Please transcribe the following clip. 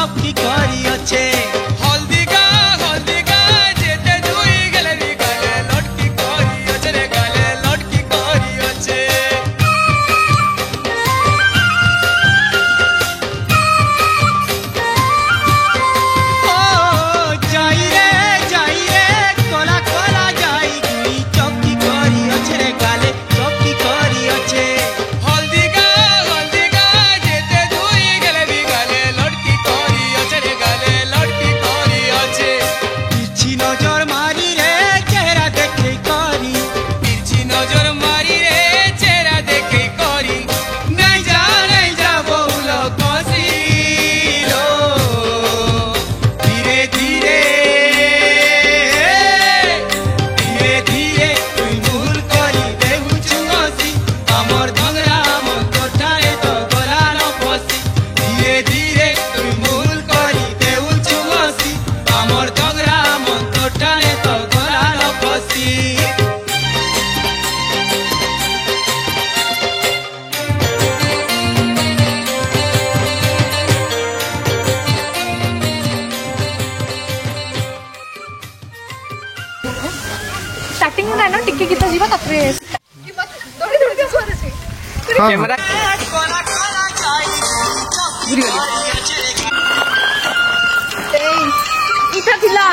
चौकी करी अच्छे हल्दी गा जेते जुई गले री गले लटकी करी अच्छे रे गले लटकी करी अच्छे ओ जाई रे कोला कोला जाई गुई चौकी करी अच्छे रे गाले चौकी करी अच्छे हल्दी गा जेते जुई गले री गले लटकी करी अच्छे रे गले लटकी करी अच्छे तिरछी नजर मारी रे चेहरा देखे करी तिरछी नजर मारी रे चेहरा देखे करी नहीं जा बहुलो कसिलो धीरे धीरे तुई भूल करी देहुछु हसी हमर धंगरा मन कोठाए तो गला न फसी धीरे धीरे तुई भूल करी देहुछु हसी हमर धंगरा मन कोठाए तो गला न फसी स्टार्टिंग में ना टिके गीत जीवा तापरे दौड़ी दौड़ी के सुआ देसी कैमरा कोला कोला जाई बुरी वाली ए इथा थिला